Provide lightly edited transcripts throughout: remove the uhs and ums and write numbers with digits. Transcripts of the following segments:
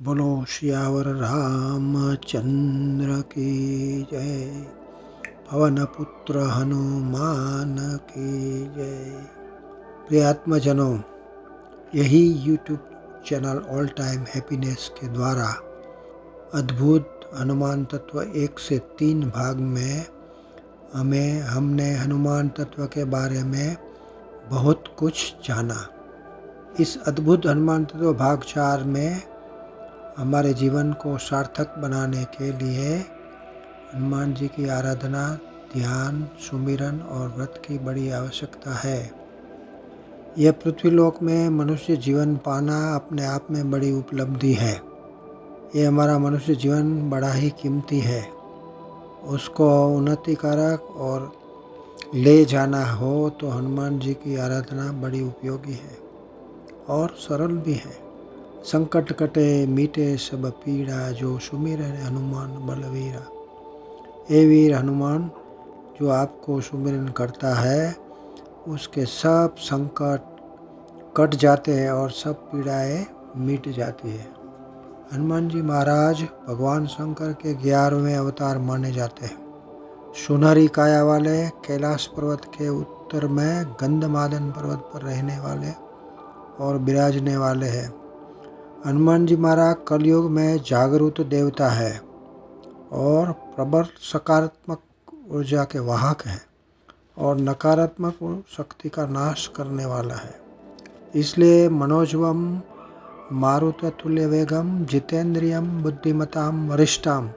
बोलो सियावर रामचंद्र की जय। पवन पुत्र हनुमान की जय। प्रिय आत्मजनों, यही YouTube channel all time happiness के द्वारा अद्भुत हनुमान तत्व 1 से 3 भाग में हमने हनुमान तत्व के बारे में बहुत कुछ जाना। इस अद्भुत हनुमान तत्व भाग 4 में हमारे जीवन को सार्थक बनाने के लिए हनुमान जी की आराधना, ध्यान, सुमिरन और व्रत की बड़ी आवश्यकता है। यह पृथ्वीलोक में मनुष्य जीवन पाना अपने आप में बड़ी उपलब्धि है। ये हमारा मनुष्य जीवन बड़ा ही कीमती है। उसको उन्नतिकारक और ले जाना हो तो हनुमान जी की आराधना बड़ी उपयोगी है और सरल भी है। संकट कटे मीटे सब पीड़ा, जो सुमिर हनुमान बलवीरा। ए वीर हनुमान, जो आपको सुमिरन करता है उसके सब संकट कट जाते हैं और सब पीड़ाएं मिट जाती है। हनुमान जी महाराज भगवान शंकर के 11वें अवतार माने जाते हैं। सुनहरी काया वाले, कैलाश पर्वत के उत्तर में गंधमादन पर्वत पर रहने वाले और विराजने वाले हैं। हनुमान जी महाराज कलयुग में जागरूक देवता है और प्रबल सकारात्मक ऊर्जा के वाहक हैं और नकारात्मक शक्ति का नाश करने वाला है। इसलिए मनोजवम मारुततुल्य वेगम जितेंद्रियम बुद्धिमताम वरिष्ठाम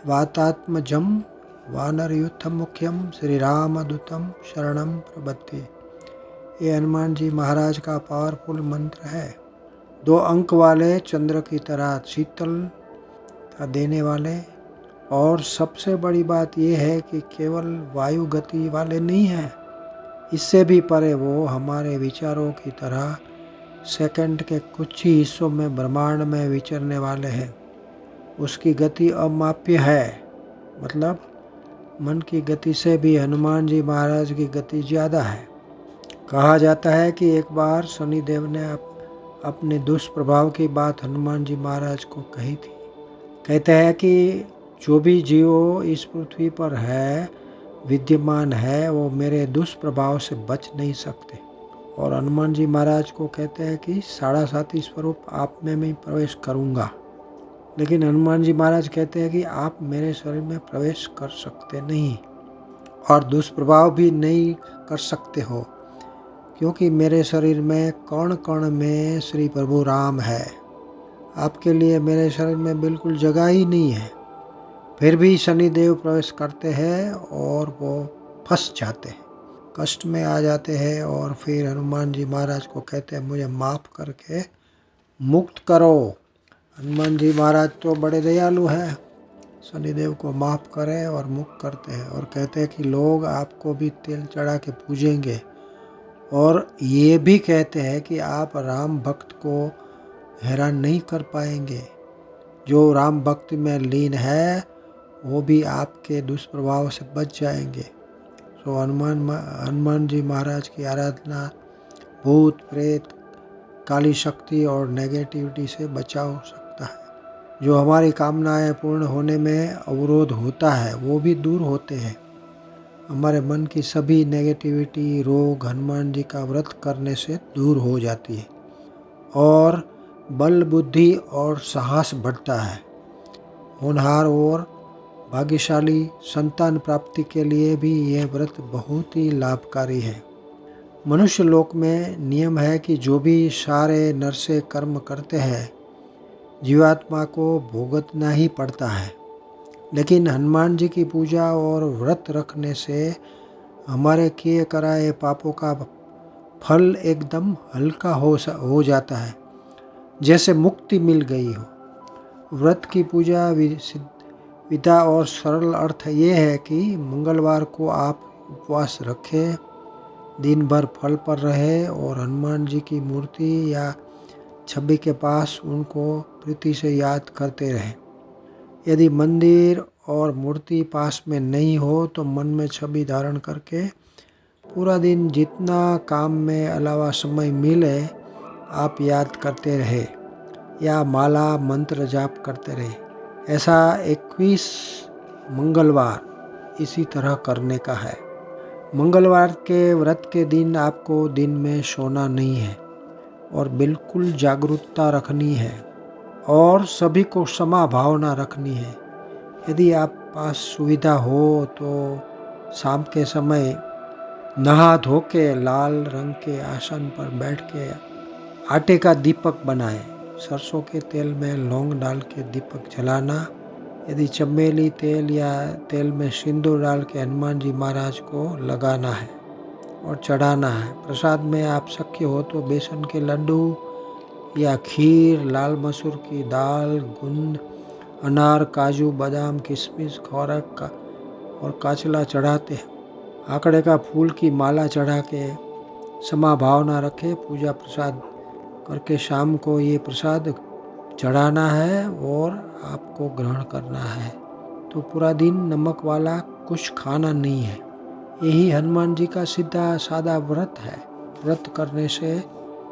वातात्मजम वानरयूथम मुख्यम श्री रामदूतम शरणम प्रपत्ति। ये हनुमान जी महाराज का पावरफुल मंत्र है। 2 अंक वाले चंद्र की तरह शीतलता देने वाले, और सबसे बड़ी बात यह है कि केवल वायु गति वाले नहीं है, इससे भी परे वो हमारे विचारों की तरह सेकंड के कुछ ही हिस्सों में ब्रह्मांड में विचरने वाले हैं। उसकी गति अमाप्य है, मतलब मन की गति से भी हनुमान जी महाराज की गति ज़्यादा है। कहा जाता है कि एक बार शनिदेव ने अपने दुष्प्रभाव की बात हनुमान जी महाराज को कही थी। कहते हैं कि जो भी जीव इस पृथ्वी पर है, विद्यमान है, वो मेरे दुष्प्रभाव से बच नहीं सकते। और हनुमान जी महाराज को कहते हैं कि 7.5 स्वरूप आप में मैं प्रवेश करूँगा। लेकिन हनुमान जी महाराज कहते हैं कि आप मेरे शरीर में प्रवेश कर सकते नहीं और दुष्प्रभाव भी नहीं कर सकते हो, क्योंकि मेरे शरीर में कण कण में श्री प्रभु राम है। आपके लिए मेरे शरीर में बिल्कुल जगह ही नहीं है। फिर भी शनिदेव प्रवेश करते हैं और वो फंस जाते हैं, कष्ट में आ जाते हैं और फिर हनुमान जी महाराज को कहते हैं मुझे माफ़ करके मुक्त करो। हनुमान जी महाराज तो बड़े दयालु हैं, शनिदेव को माफ़ करें और मुक्त करते हैं और कहते हैं कि लोग आपको भी तेल चढ़ा के पूजेंगे, और ये भी कहते हैं कि आप राम भक्त को हैरान नहीं कर पाएंगे। जो राम भक्ति में लीन है वो भी आपके दुष्प्रभाव से बच जाएंगे। तो हनुमान जी महाराज की आराधना भूत प्रेत, काली शक्ति और नेगेटिविटी से बचाव सकता है। जो हमारी कामनाएं पूर्ण होने में अवरोध होता है वो भी दूर होते हैं। हमारे मन की सभी नेगेटिविटी, रोग हनुमान जी का व्रत करने से दूर हो जाती है और बल, बुद्धि और साहस बढ़ता है। होनहार और भाग्यशाली संतान प्राप्ति के लिए भी यह व्रत बहुत ही लाभकारी है। मनुष्य लोक में नियम है कि जो भी सारे नर से कर्म करते हैं जीवात्मा को भुगतना ही पड़ता है, लेकिन हनुमान जी की पूजा और व्रत रखने से हमारे किए कराए पापों का फल एकदम हल्का हो जाता है, जैसे मुक्ति मिल गई हो। व्रत की पूजा विधा और सरल अर्थ ये है कि मंगलवार को आप उपवास रखें, दिन भर फल पर रहे और हनुमान जी की मूर्ति या छवि के पास उनको प्रीति से याद करते रहें। यदि मंदिर और मूर्ति पास में नहीं हो तो मन में छवि धारण करके पूरा दिन जितना काम में अलावा समय मिले आप याद करते रहे। या माला मंत्र जाप करते रहे। ऐसा 21 मंगलवार इसी तरह करने का है। मंगलवार के व्रत के दिन आपको दिन में सोना नहीं है और बिल्कुल जागरूकता रखनी है और सभी को समा भावना रखनी है। यदि आप पास सुविधा हो तो शाम के समय नहा धो के लाल रंग के आसन पर बैठ के आटे का दीपक बनाएं। सरसों के तेल में लौंग डाल के दीपक जलाना। यदि चमेली तेल या तेल में सिंदूर डाल के हनुमान जी महाराज को लगाना है और चढ़ाना है। प्रसाद में आप शक्य हो तो बेसन के लड्डू या खीर, लाल मसूर की दाल, गुंद, अनार, काजू, बादाम, किशमिश, खौरक और काचला चढ़ाते हैं। आंकड़े का फूल की माला चढ़ा के समा भावना रखे। पूजा प्रसाद करके शाम को ये प्रसाद चढ़ाना है और आपको ग्रहण करना है। तो पूरा दिन नमक वाला कुछ खाना नहीं है। यही हनुमान जी का सीधा सादा व्रत है। व्रत करने से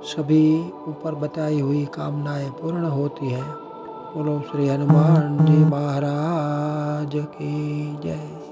सभी ऊपर बताई हुई कामनाएं पूर्ण होती है। बोलो श्री हनुमान जी महाराज की जय।